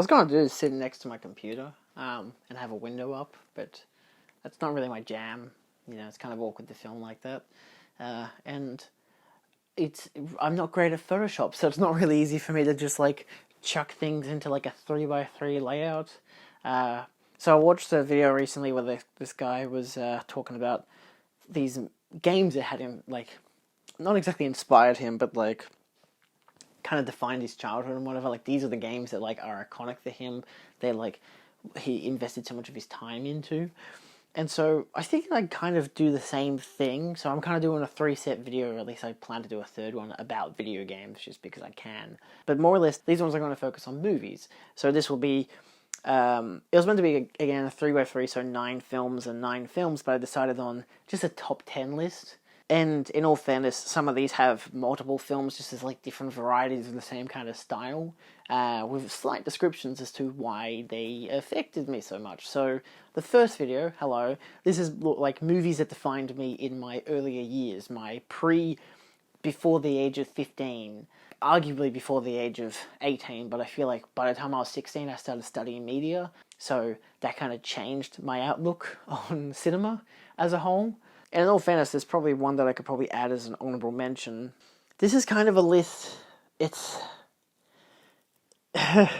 was going to do is sit next to my computer and have a window up, but that's not really my jam. You know, it's kind of awkward to film like that. And I'm not great at Photoshop, so it's not really easy for me to just like chuck things into like a 3x3 layout. So I watched a video recently where this guy was talking about these games that had him, like, not exactly inspired him, but like kind of defined his childhood and whatever. Like, these are the games that like are iconic for him. They're like, he invested so much of his time into. And so I think I kind of do the same thing. So I'm kind of doing a 3-set video, or at least I plan to do a third one about video games just because I can. But more or less, these ones are going to focus on movies. So this will be, it was meant to be, again, a 3x3, so 9 films and 9 films, but I decided on just a top 10 list. And in all fairness, some of these have multiple films, just as like different varieties of the same kind of style, with slight descriptions as to why they affected me so much. So the first video, hello, this is like movies that defined me in my earlier years, my before the age of 15, arguably before the age of 18, but I feel like by the time I was 16, I started studying media, so that kind of changed my outlook on cinema as a whole. And in all fairness, there's probably one that I could probably add as an honourable mention. This is kind of a list. It's... I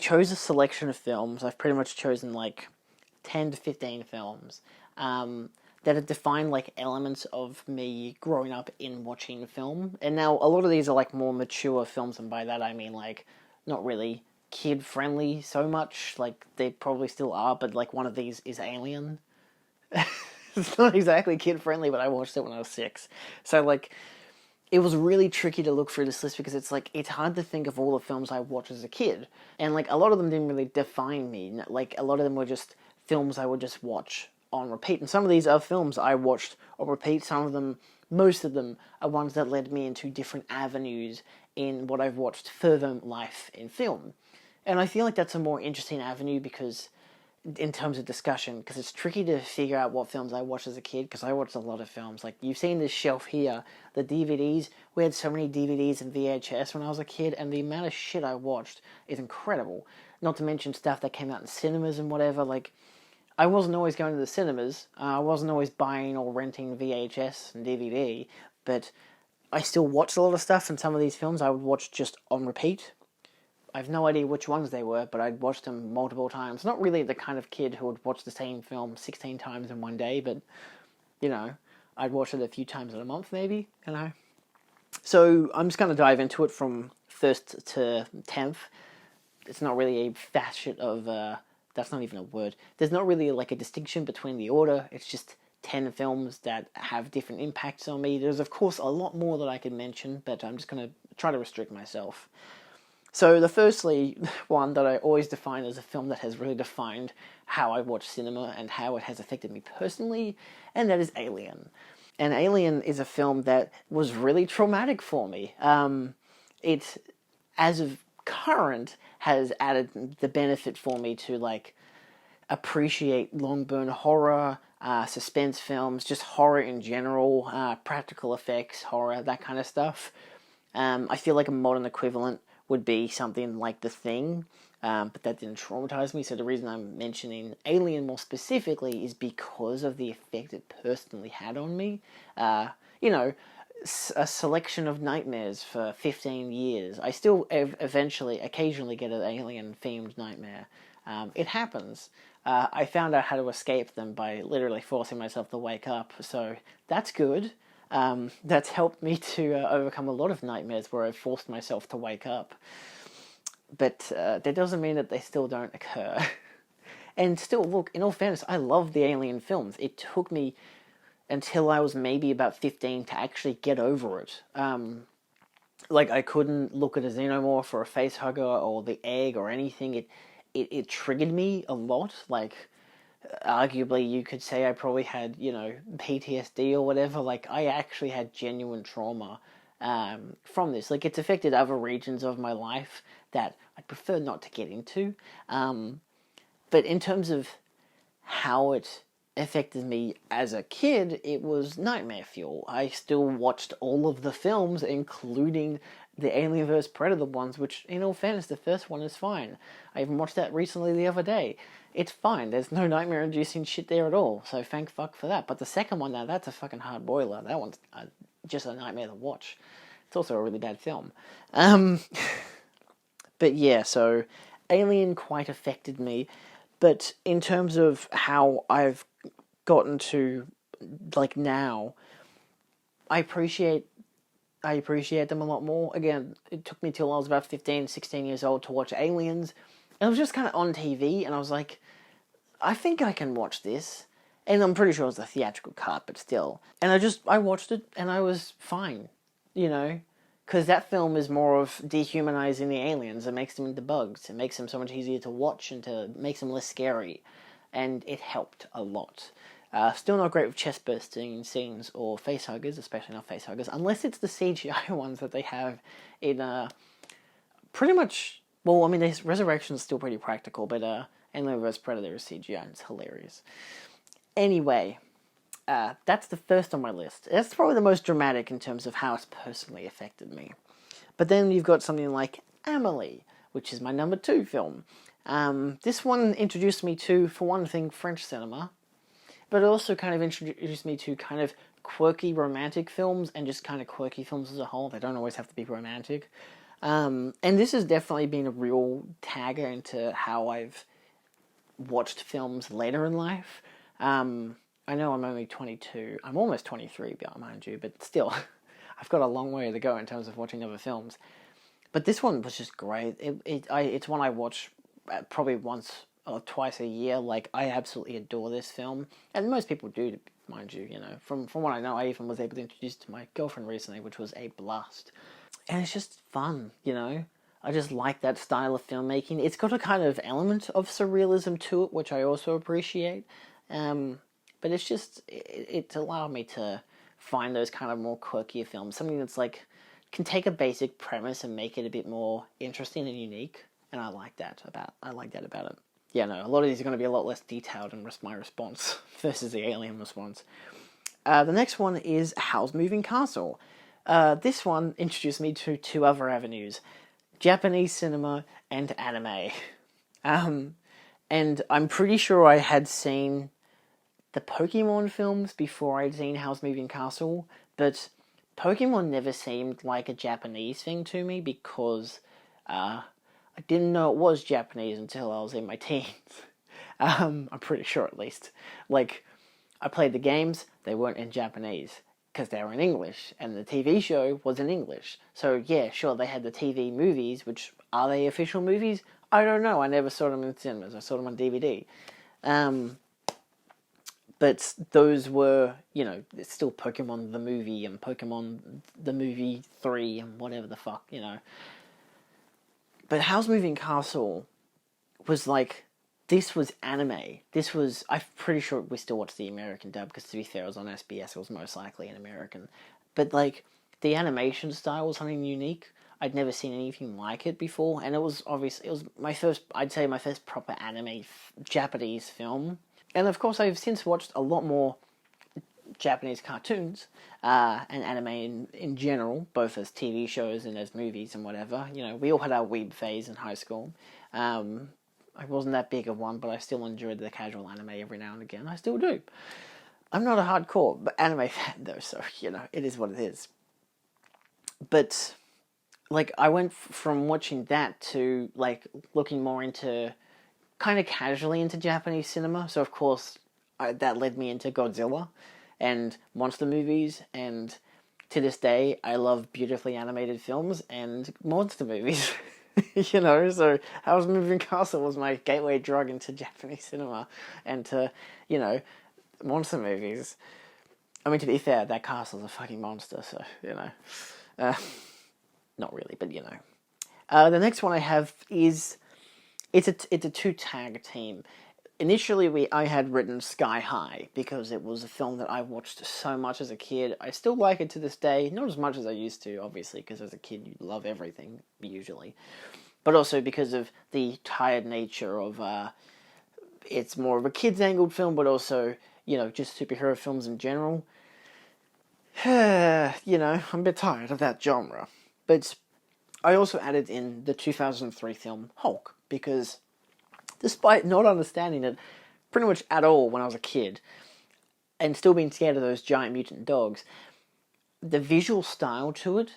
chose a selection of films. I've pretty much chosen like 10 to 15 films that have defined like elements of me growing up in watching film. And now a lot of these are like more mature films, and by that I mean like not really kid-friendly so much. Like, they probably still are, but like one of these is Alien. It's not exactly kid-friendly, but I watched it when I was 6. So, like, it was really tricky to look through this list because it's, like, it's hard to think of all the films I watched as a kid. And, like, a lot of them didn't really define me. Like, a lot of them were just films I would just watch on repeat. And some of these are films I watched on repeat. Some of them, most of them, are ones that led me into different avenues in what I've watched further in life in film. And I feel like that's a more interesting avenue because... in terms of discussion, because it's tricky to figure out what films I watched as a kid, because I watched a lot of films. Like, you've seen this shelf here, the DVDs. We had so many DVDs and VHS when I was a kid, and the amount of shit I watched is incredible. Not to mention stuff that came out in cinemas and whatever. Like, I wasn't always going to the cinemas. I wasn't always buying or renting VHS and DVD, but I still watched a lot of stuff, and some of these films I would watch just on repeat. I have no idea which ones they were, but I'd watched them multiple times. Not really the kind of kid who would watch the same film 16 times in one day, but, you know, I'd watch it a few times in a month, maybe, you know. So I'm just going to dive into it from 1st to 10th. It's not really a facet of, that's not even a word. There's not really like a distinction between the order. It's just 10 films that have different impacts on me. There's, of course, a lot more that I could mention, but I'm just going to try to restrict myself. So the firstly one that I always define as a film that has really defined how I watch cinema and how it has affected me personally, and that is Alien. And Alien is a film that was really traumatic for me. It, as of current, has added the benefit for me to, like, appreciate long burn horror, suspense films, just horror in general, practical effects, horror, that kind of stuff. I feel like a modern equivalent would be something like The Thing, but that didn't traumatize me, so the reason I'm mentioning Alien more specifically is because of the effect it personally had on me. You know, a selection of nightmares for 15 years. I still occasionally get an alien-themed nightmare. It happens. I found out how to escape them by literally forcing myself to wake up, so that's good. That's helped me to overcome a lot of nightmares where I've forced myself to wake up. But that doesn't mean that they still don't occur. And still, look, in all fairness, I love the Alien films. It took me until I was maybe about 15 to actually get over it. Like, I couldn't look at a xenomorph or a facehugger or the egg or anything. It triggered me a lot, like... arguably, you could say I probably had, you know, PTSD or whatever. Like, I actually had genuine trauma from this. Like, it's affected other regions of my life that I'd prefer not to get into. But in terms of how it affected me as a kid, it was nightmare fuel. I still watched all of the films, including the Alien vs. Predator ones, which, in all fairness, the first one is fine. I even watched that recently the other day. It's fine. There's no nightmare-inducing shit there at all, so thank fuck for that. But the second one, now, that's a fucking hard boiler. That one's just a nightmare to watch. It's also a really bad film. But yeah, so Alien quite affected me. But in terms of how I've gotten to, like, now, I appreciate them a lot more. Again, it took me till I was about 15, 16 years old to watch Aliens. And it was just kind of on TV, and I was like, I think I can watch this. And I'm pretty sure it was a theatrical cut, but still. And I watched it, and I was fine, you know? Because that film is more of dehumanizing the aliens. It makes them into bugs. It makes them so much easier to watch and makes them less scary. And it helped a lot. Still not great with chest bursting scenes or facehuggers, especially not facehuggers, unless it's the CGI ones that they have in pretty much. Well, I mean, Resurrection is still pretty practical, but Alien vs. Predator is CGI and it's hilarious. Anyway, that's the first on my list. That's probably the most dramatic in terms of how it's personally affected me. But then you've got something like Amelie, which is my number 2 film. This one introduced me to, for one thing, French cinema, but it also kind of introduced me to kind of quirky romantic films and just kind of quirky films as a whole. They don't always have to be romantic. And this has definitely been a real tagger into how I've watched films later in life. I know I'm only 22. I'm almost 23, mind you, but still, I've got a long way to go in terms of watching other films. But this one was just great. It's one I watch probably once or twice a year. Like, I absolutely adore this film, and most people do, mind you. You know, from what I know, I even was able to introduce it to my girlfriend recently, which was a blast. And it's just fun, you know. I just like that style of filmmaking. It's got a kind of element of surrealism to it, which I also appreciate. But it's just, it's allowed me to find those kind of more quirkier films. Something that's like, can take a basic premise and make it a bit more interesting and unique. And I like that about it. Yeah, no, a lot of these are going to be a lot less detailed in my response versus the Alien response. The next one is Howl's Moving Castle. This one introduced me to 2 other avenues: Japanese cinema and anime. And I'm pretty sure I had seen the Pokemon films before I'd seen Howl's Moving Castle, but Pokemon never seemed like a Japanese thing to me because I didn't know it was Japanese until I was in my teens. I'm pretty sure, at least. Like, I played the games, they weren't in Japanese because they were in English, and the TV show was in English. So yeah, sure, they had the TV movies, which, are they official movies? I don't know, I never saw them in cinemas, I saw them on DVD. But those were, you know, it's still Pokemon the movie and Pokemon the movie 3 and whatever the fuck, you know. But Howl's Moving Castle was like, this was anime. This was, I'm pretty sure we still watch the American dub, because to be fair, it was on SBS, it was most likely an American. But like, the animation style was something unique. I'd never seen anything like it before, and it was my first proper anime Japanese film. And of course, I've since watched a lot more Japanese cartoons and anime in general, both as TV shows and as movies and whatever. You know, we all had our weeb phase in high school. I wasn't that big of one, but I still enjoyed the casual anime every now and again. I still do. I'm not a hardcore anime fan, though, so, you know, it is what it is. But, like, I went from watching that to, like, looking more into, kind of casually into Japanese cinema. So, of course, that led me into Godzilla and monster movies, and to this day, I love beautifully animated films and monster movies. You know, so Howl's Moving Castle was my gateway drug into Japanese cinema and to, you know, monster movies. I mean, to be fair, that castle's a fucking monster, so, you know. Not really, but, you know. The next one I have is, it's a 2-tag team. Initially, I had written Sky High, because it was a film that I watched so much as a kid. I still like it to this day, not as much as I used to, obviously, because as a kid you love everything, usually. But also because of the tired nature of, it's more of a kids-angled film, but also, you know, just superhero films in general. You know, I'm a bit tired of that genre. But I also added in the 2003 film Hulk, because despite not understanding it pretty much at all when I was a kid, and still being scared of those giant mutant dogs, the visual style to it,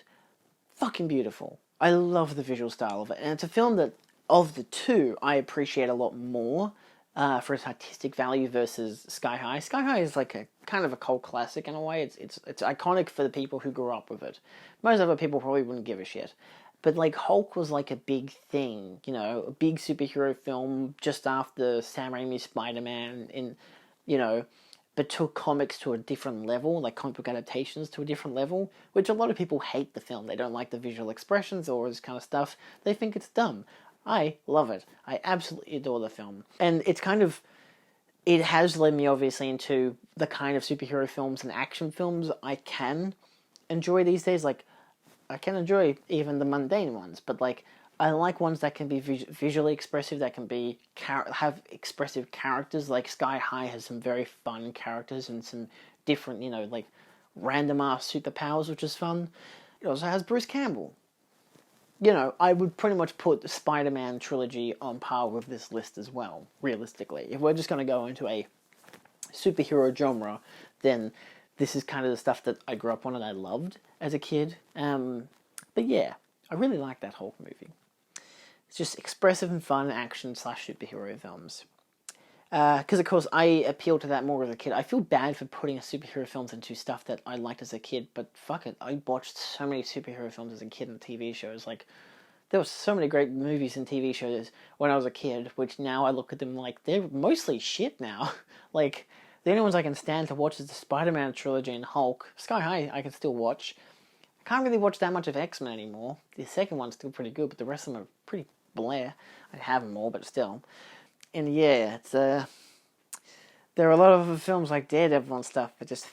fucking beautiful. I love the visual style of it, and it's a film that, of the two, I appreciate a lot more for its artistic value versus Sky High. Sky High is like a kind of a cult classic in a way. It's iconic for the people who grew up with it. Most other people probably wouldn't give a shit. But like Hulk was like a big thing, you know, a big superhero film just after Sam Raimi's Spider-Man you know, but took comics to a different level, like comic book adaptations to a different level, which a lot of people hate the film. They don't like the visual expressions or this kind of stuff. They think it's dumb. I love it. I absolutely adore the film. And it's kind of, it has led me obviously into the kind of superhero films and action films I can enjoy these days. Like, I can enjoy even the mundane ones, but like, I like ones that can be visually expressive, that can be have expressive characters. Like Sky High has some very fun characters and some different, you know, like random ass superpowers, which is fun. It also has Bruce Campbell. You know, I would pretty much put the Spider-Man trilogy on par with this list as well, realistically. If we're just going to go into a superhero genre, then this is kind of the stuff that I grew up on and I loved as a kid. But yeah, I really like that Hulk movie. It's just expressive and fun action / superhero films. Because, of course, I appeal to that more as a kid. I feel bad for putting superhero films into stuff that I liked as a kid, but fuck it. I watched so many superhero films as a kid and TV shows. Like, there were so many great movies and TV shows when I was a kid, which now I look at them like they're mostly shit now. Like, the only ones I can stand to watch is the Spider-Man trilogy and Hulk. Sky High I can still watch. I can't really watch that much of X-Men anymore. The second one's still pretty good, but the rest of them are pretty bleh. I have them all, but still. And yeah, it's there are a lot of films like Daredevil and stuff, but just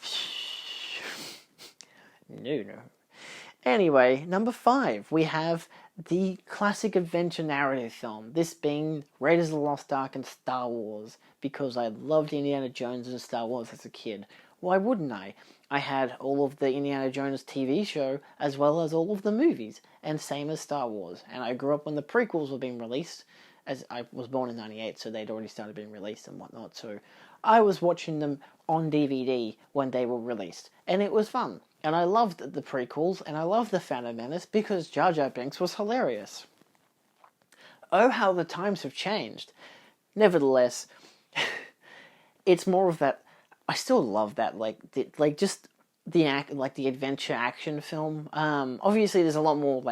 no. Anyway, number 5, we have the classic adventure narrative film. This being Raiders of the Lost Ark and Star Wars, because I loved Indiana Jones and Star Wars as a kid. Why wouldn't I? I had all of the Indiana Jones TV show, as well as all of the movies, and same as Star Wars. And I grew up when the prequels were being released, as I was born in 98, so they'd already started being released and whatnot, so I was watching them on DVD when they were released, and it was fun. And I loved the prequels, and I loved The Phantom Menace, because Jar Jar Binks was hilarious. Oh, how the times have changed. Nevertheless, it's more of that, I still love that, just the adventure action film. Obviously there's a lot more,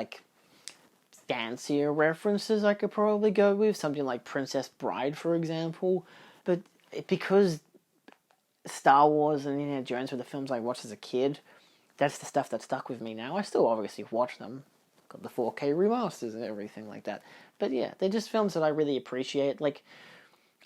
fancier references I could probably go with, something like Princess Bride, for example, but because Star Wars and Indiana Jones were the films I watched as a kid, that's the stuff that stuck with me now. I still obviously watch them, got the 4K remasters and everything like that, but yeah, they're just films that I really appreciate. Like,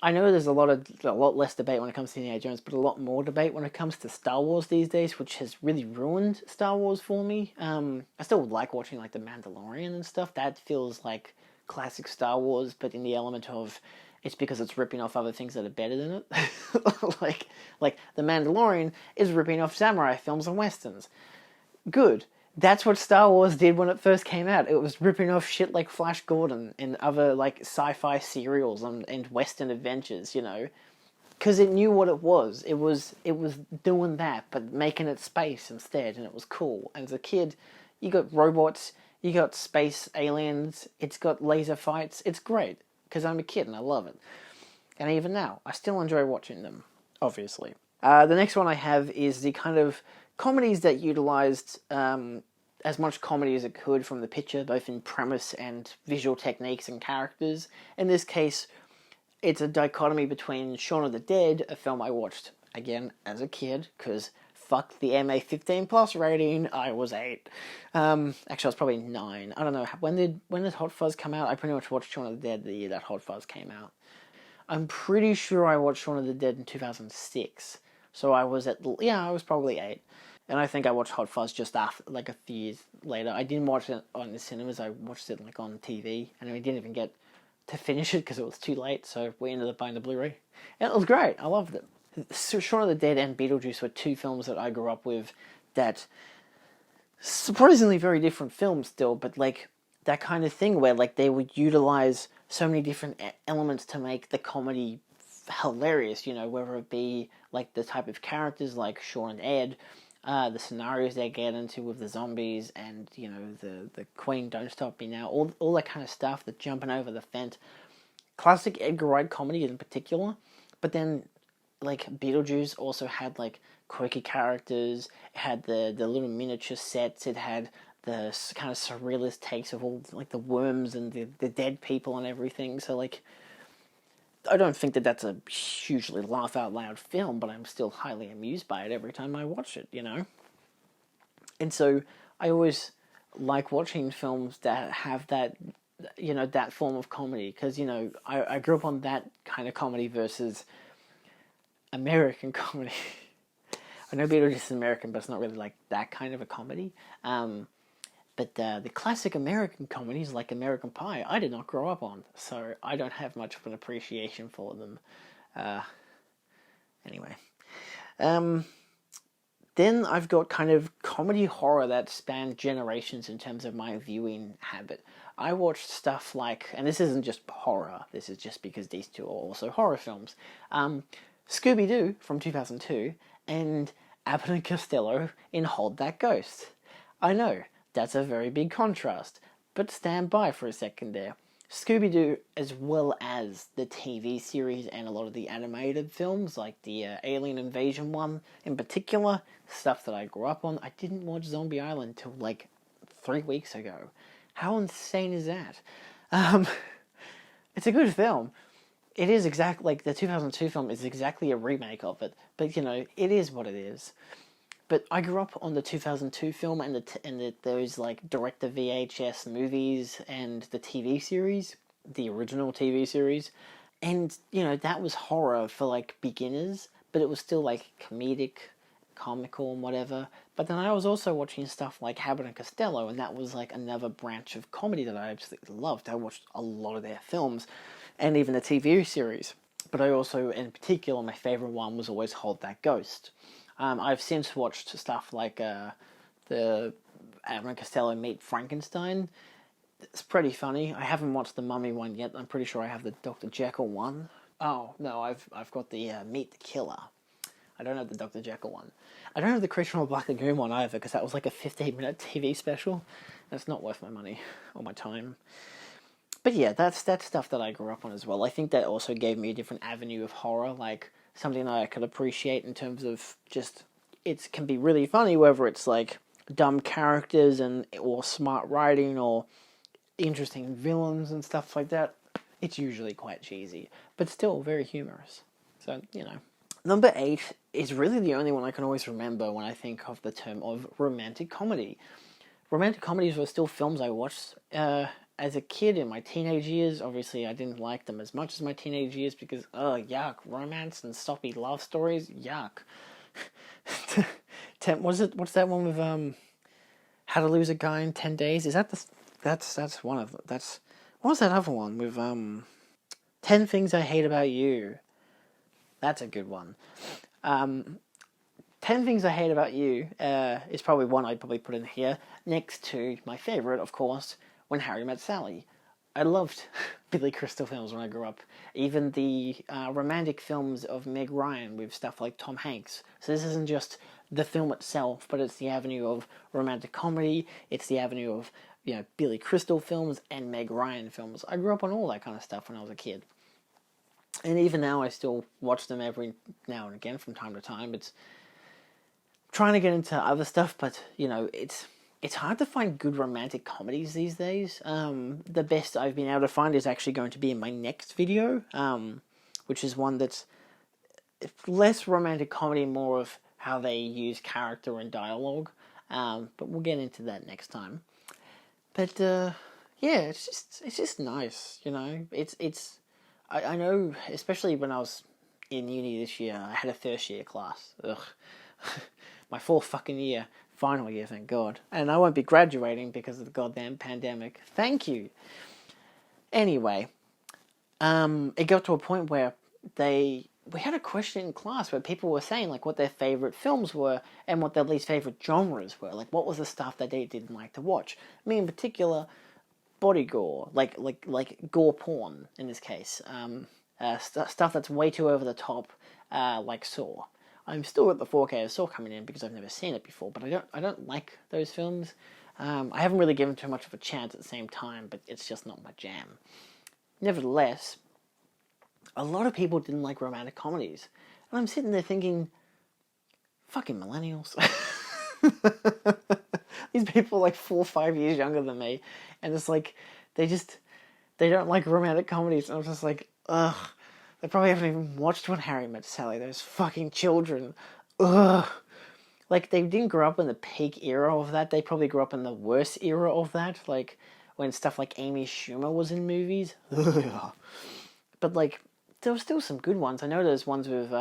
I know there's a lot less debate when it comes to Indiana Jones, but a lot more debate when it comes to Star Wars these days, which has really ruined Star Wars for me. I still like watching The Mandalorian and stuff. That feels like classic Star Wars, but in the element of it's because it's ripping off other things that are better than it. like The Mandalorian is ripping off samurai films and westerns. Good. That's what Star Wars did when it first came out. It was ripping off shit like Flash Gordon and other sci-fi serials and Western adventures, you know, because it knew what it was. It was doing that, but making it space instead, and it was cool. And as a kid, you got robots, you got space aliens, it's got laser fights. It's great because I'm a kid and I love it. And even now, I still enjoy watching them. Obviously, the next one I have is the kind of comedies that utilized as much comedy as it could from the picture, both in premise and visual techniques and characters. In this case, it's a dichotomy between Shaun of the Dead, a film I watched, again, as a kid, because fuck the MA15+ rating, I was 8. Actually, I was probably 9. I don't know, when did Hot Fuzz come out? I pretty much watched Shaun of the Dead the year that Hot Fuzz came out. I'm pretty sure I watched Shaun of the Dead in 2006. So I was probably 8. And I think I watched Hot Fuzz just after, a few years later. I didn't watch it on the cinemas, I watched it, on TV. And I didn't even get to finish it because it was too late, so we ended up buying the Blu-ray. And it was great, I loved it. So Shaun of the Dead and Beetlejuice were 2 films that I grew up with that, surprisingly very different films still, but, that kind of thing where like they would utilize so many different elements to make the comedy hilarious, you know, whether it be like the type of characters like Shaun and Ed, the scenarios they get into with the zombies, and you know the Queen Don't Stop Me Now, all that kind of stuff, the jumping over the fence, classic Edgar Wright comedy in particular. But then like Beetlejuice also had like quirky characters. It had the little miniature sets. It had the kind of surrealist takes of all like the worms and the dead people and everything. So like, I don't think that that's a hugely laugh out loud film, but I'm still highly amused by it every time I watch it, you know? And so I always like watching films that have that, you know, that form of comedy, because, you know, I grew up on that kind of comedy versus American comedy. I know Beetlejuice is American, but it's not really like that kind of a comedy. But the classic American comedies like American Pie, I did not grow up on, so I don't have much of an appreciation for them. Anyway. Then I've got kind of comedy horror that spanned generations in terms of my viewing habit. I watched stuff like, and this isn't just horror, this is just because these two are also horror films, Scooby-Doo from 2002, and Abbott and Costello in Hold That Ghost. I know, that's a very big contrast, but stand by for a second there. Scooby-Doo, as well as the TV series and a lot of the animated films, like the Alien Invasion one in particular, stuff that I grew up on. I didn't watch Zombie Island till like 3 weeks ago. How insane is that? It's a good film. It is exactly like the 2002 film is exactly a remake of it, but you know, it is what it is. But I grew up on the 2002 film and those like director VHS movies and the TV series, the original TV series, and you know that was horror for like beginners, but it was still like comedic, comical, and whatever. But then I was also watching stuff like Abbott and Costello, and that was like another branch of comedy that I absolutely loved. I watched a lot of their films, and even the TV series. But I also, in particular, my favorite one was always Hold That Ghost. I've since watched stuff like the Abbott and Costello Meet Frankenstein. It's pretty funny. I haven't watched the Mummy one yet. I'm pretty sure I have the Dr. Jekyll one. Oh no, I've got the Meet the Killer. I don't have the Dr. Jekyll one. I don't have the Creature from the Black Lagoon one either, because that was like a 15-minute TV special. That's not worth my money or my time. But yeah, that's stuff that I grew up on as well. I think that also gave me a different avenue of horror, like something that I could appreciate in terms of just, it can be really funny, whether it's like dumb characters or smart writing or interesting villains and stuff like that. It's usually quite cheesy, but still very humorous. So, you know. Number 8 is really the only one I can always remember when I think of the term of romantic comedy. Romantic comedies were still films I watched as a kid in my teenage years. Obviously, I didn't like them as much as my teenage years because, yuck, romance and soppy love stories, yuck. What's that one with How to Lose a Guy in 10 Days? Is that that's one of them. What was that other one with 10 Things I Hate About You? That's a good one. 10 Things I Hate About You is probably one I'd probably put in here, next to my favourite, of course, When Harry Met Sally. I loved Billy Crystal films when I grew up. Even the romantic films of Meg Ryan with stuff like Tom Hanks. So this isn't just the film itself, but it's the avenue of romantic comedy. It's the avenue of, you know, Billy Crystal films and Meg Ryan films. I grew up on all that kind of stuff when I was a kid. And even now I still watch them every now and again from time to time. It's trying to get into other stuff, but, you know, it's hard to find good romantic comedies these days. The best I've been able to find is actually going to be in my next video, which is one that's less romantic comedy, more of how they use character and dialogue. But we'll get into that next time. But yeah, it's just nice, you know. I know, especially when I was in uni this year, I had a first year class. Ugh. My 4th fucking year. Final year, thank God. And I won't be graduating because of the goddamn pandemic. Thank you. Anyway, it got to a point where we had a question in class where people were saying like what their favourite films were and what their least favourite genres were. Like what was the stuff that they didn't like to watch. Me in particular, body gore, like gore porn in this case. Stuff that's way too over the top, like Saw. I'm still at the 4K of Saw coming in because I've never seen it before, but I don't like those films. I haven't really given too much of a chance at the same time, but it's just not my jam. Nevertheless, a lot of people didn't like romantic comedies, and I'm sitting there thinking, fucking millennials. These people are like 4 or 5 years younger than me, and it's like they don't like romantic comedies, and I'm just like, ugh. They probably haven't even watched When Harry Met Sally. Those fucking children. Ugh. Like, they didn't grow up in the peak era of that. They probably grew up in the worst era of that. Like, when stuff like Amy Schumer was in movies. Ugh. But, like, there were still some good ones. I know there's ones with,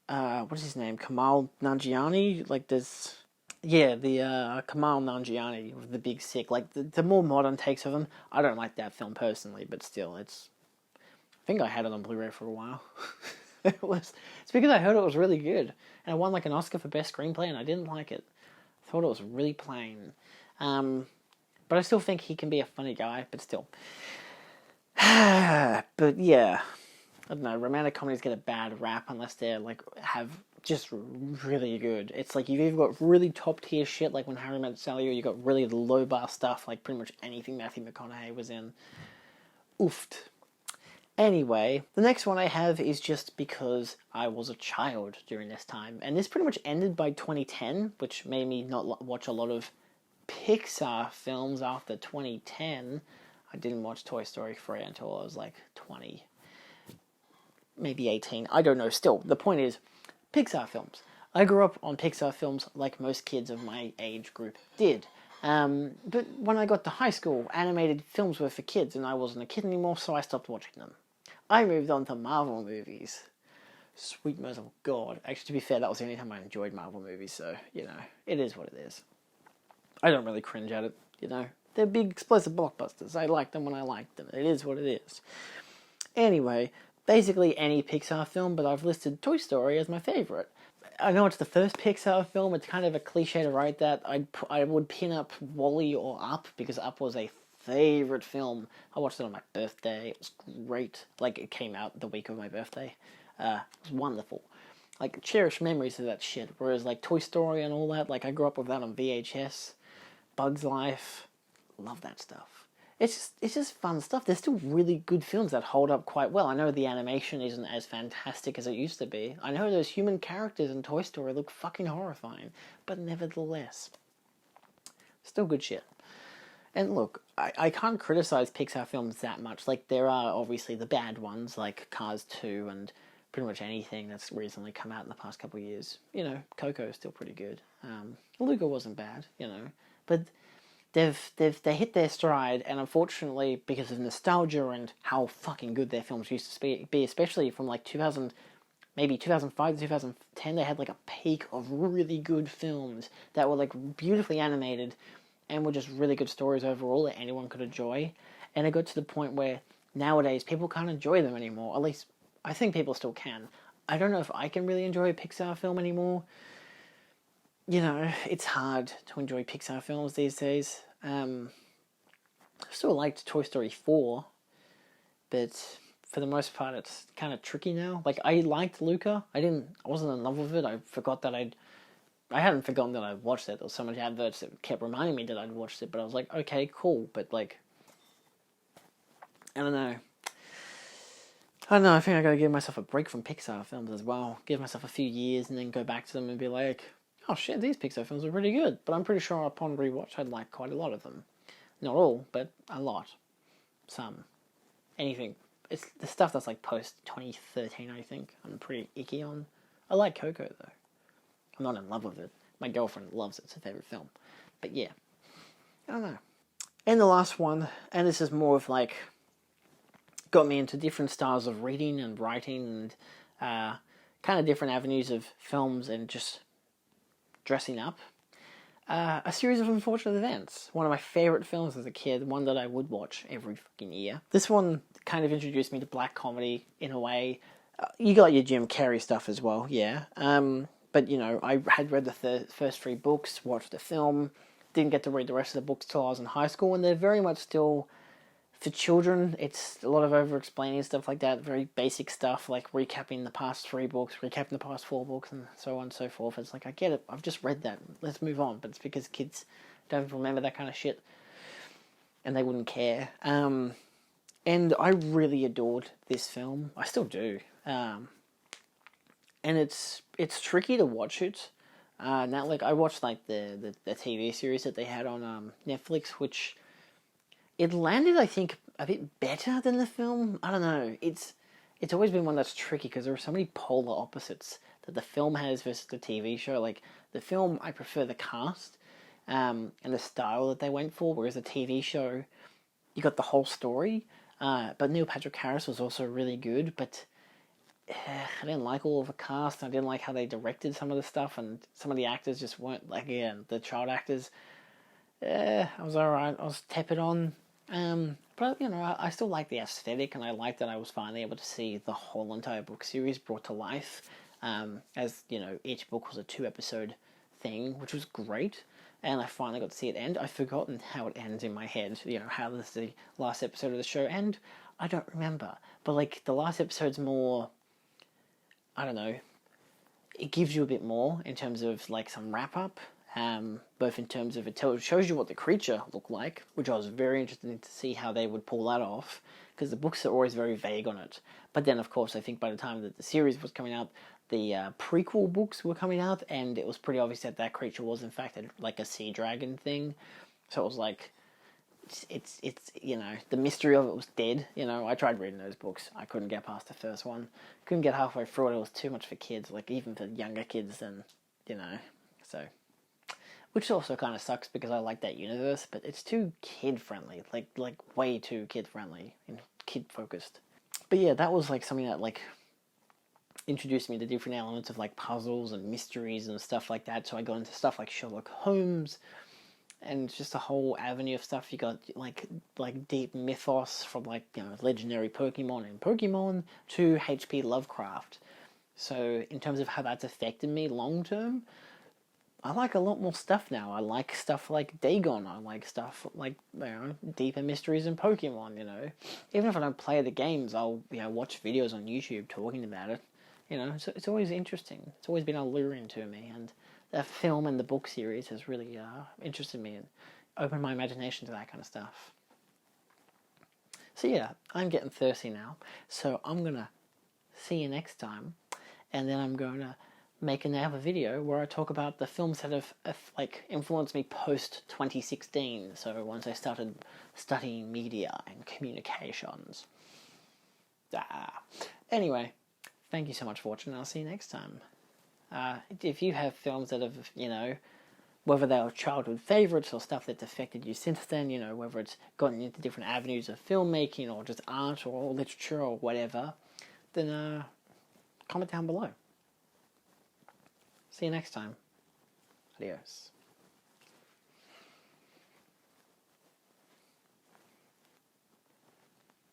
what's his name? Kamal Nanjiani? Like, there's... Yeah, the Kamal Nanjiani with the big sick. Like, the more modern takes of them. I don't like that film personally, but still, it's... I think I had it on Blu-ray for a while. It's because I heard it was really good. And it won like an Oscar for Best Screenplay, and I didn't like it. I thought it was really plain. But I still think he can be a funny guy, but still. But yeah, I don't know, romantic comedies get a bad rap unless they're like, have just really good. It's like you've either got really top tier shit like When Harry Met Sally, or you got really low bar stuff like pretty much anything Matthew McConaughey was in. Oofed. Anyway, the next one I have is just because I was a child during this time. And this pretty much ended by 2010, which made me not watch a lot of Pixar films after 2010. I didn't watch Toy Story 3 until I was like 20, maybe 18. I don't know. Still, the point is, Pixar films. I grew up on Pixar films like most kids of my age group did. But when I got to high school, animated films were for kids, and I wasn't a kid anymore, so I stopped watching them. I moved on to Marvel movies. Sweet merciful of God. Actually, to be fair, that was the only time I enjoyed Marvel movies, so, you know, it is what it is. I don't really cringe at it, you know. They're big, explosive blockbusters. I like them when I like them. It is what it is. Anyway, basically any Pixar film, but I've listed Toy Story as my favourite. I know it's the first Pixar film. It's kind of a cliche to write that. I would pin up WALL-E or Up, because Up was a favorite film. I watched it on my birthday. It was great. Like, it came out the week of my birthday. It was wonderful. Like, cherished memories of that shit. Whereas, like, Toy Story and all that, like, I grew up with that on VHS. Bug's Life. Love that stuff. It's just fun stuff. There's still really good films that hold up quite well. I know the animation isn't as fantastic as it used to be. I know those human characters in Toy Story look fucking horrifying. But nevertheless, still good shit. And look, I can't criticize Pixar films that much. Like, there are obviously the bad ones, like Cars 2 and pretty much anything that's recently come out in the past couple of years. You know, Coco is still pretty good. Luca wasn't bad, you know. But they hit their stride, and unfortunately, because of nostalgia and how fucking good their films used to be, especially from like 2000, maybe 2005 to 2010, they had like a peak of really good films that were like beautifully animated and were just really good stories overall that anyone could enjoy. And it got to the point where nowadays people can't enjoy them anymore. At least I think people still can. I don't know if I can really enjoy a Pixar film anymore. You know, it's hard to enjoy Pixar films these days. I still liked Toy Story 4, but for the most part it's kind of tricky now. Like, I liked Luca. I wasn't in love with it. I hadn't forgotten that I'd watched it. There was so much adverts that kept reminding me that I'd watched it, but I was like, okay, cool, but like, I don't know. I think I gotta give myself a break from Pixar films as well. Give myself a few years and then go back to them and be like, oh shit, these Pixar films are pretty good. But I'm pretty sure upon rewatch I'd like quite a lot of them. Not all, but a lot. Some. Anything. It's the stuff that's like post 2013, I think. I'm pretty icky on. I like Coco though. I'm not in love with it. My girlfriend loves it. It's her favourite film. But yeah. I don't know. And the last one, and this is more of like, got me into different styles of reading and writing and kind of different avenues of films and just dressing up. A series of unfortunate events. One of my favourite films as a kid, one that I would watch every fucking year. This one kind of introduced me to black comedy in a way. You got your Jim Carrey stuff as well, yeah. But, you know, I had read the first 3 books, watched the film, didn't get to read the rest of the books till I was in high school, and they're very much still for children. It's a lot of over-explaining stuff like that, very basic stuff, like recapping the past 3 books, recapping the past 4 books, and so on and so forth. It's like, I get it, I've just read that, let's move on. But it's because kids don't remember that kind of shit, and they wouldn't care. And I really adored this film. I still do. And it's tricky to watch it. Now, like, I watched like the TV series that they had on Netflix, which it landed, I think, a bit better than the film. I don't know. It's always been one that's tricky because there are so many polar opposites that the film has versus the TV show. Like, the film, I prefer the cast and the style that they went for, whereas the TV show, you got the whole story. But Neil Patrick Harris was also really good, but I didn't like all of the cast. I didn't like how they directed some of the stuff, and some of the actors just weren't, like, again, the child actors. I was alright. I was tepid on. But, you know, I still like the aesthetic, and I like that I was finally able to see the whole entire book series brought to life. As, you know, each book was a 2-episode thing, which was great. And I finally got to see it end. I've forgotten how it ends in my head, you know, how this is the last episode of the show, and I don't remember. But, like, the last episode's more, I don't know, it gives you a bit more in terms of, like, some wrap-up, both in terms of it shows you what the creature looked like, which I was very interested in to see how they would pull that off, because the books are always very vague on it. But then, of course, I think by the time that the series was coming out, the prequel books were coming out, and it was pretty obvious that that creature was, in fact, like a sea dragon thing. So it was like, it's you know, the mystery of it was dead. You know, I tried reading those books. I couldn't get past the first one. Couldn't get halfway through it. It was too much for kids, like, even for younger kids than, you know, so. Which also kind of sucks because I like that universe, but it's too kid-friendly. Like way too kid-friendly and kid-focused. But yeah, that was, like, something that, like, introduced me to different elements of, like, puzzles and mysteries and stuff like that. So I got into stuff like Sherlock Holmes, and just a whole avenue of stuff. You got like deep mythos from, like, you know, legendary Pokemon and Pokemon to H.P. Lovecraft. So in terms of how that's affected me long term, I like a lot more stuff now. I like stuff like Dagon. I like stuff like, you know, deeper mysteries in Pokemon, you know. Even if I don't play the games, I'll, you know, watch videos on YouTube talking about it. You know, so it's always interesting. It's always been alluring to me, and the film and the book series has really interested me and opened my imagination to that kind of stuff. So yeah, I'm getting thirsty now, so I'm going to see you next time, and then I'm going to make another video where I talk about the films that have like influenced me post 2016. So once I started studying media and communications. Anyway, thank you so much for watching. I'll see you next time. If you have films that have, you know, whether they were childhood favourites or stuff that's affected you since then, you know, whether it's gotten into different avenues of filmmaking or just art or literature or whatever, then comment down below. See you next time. Adios.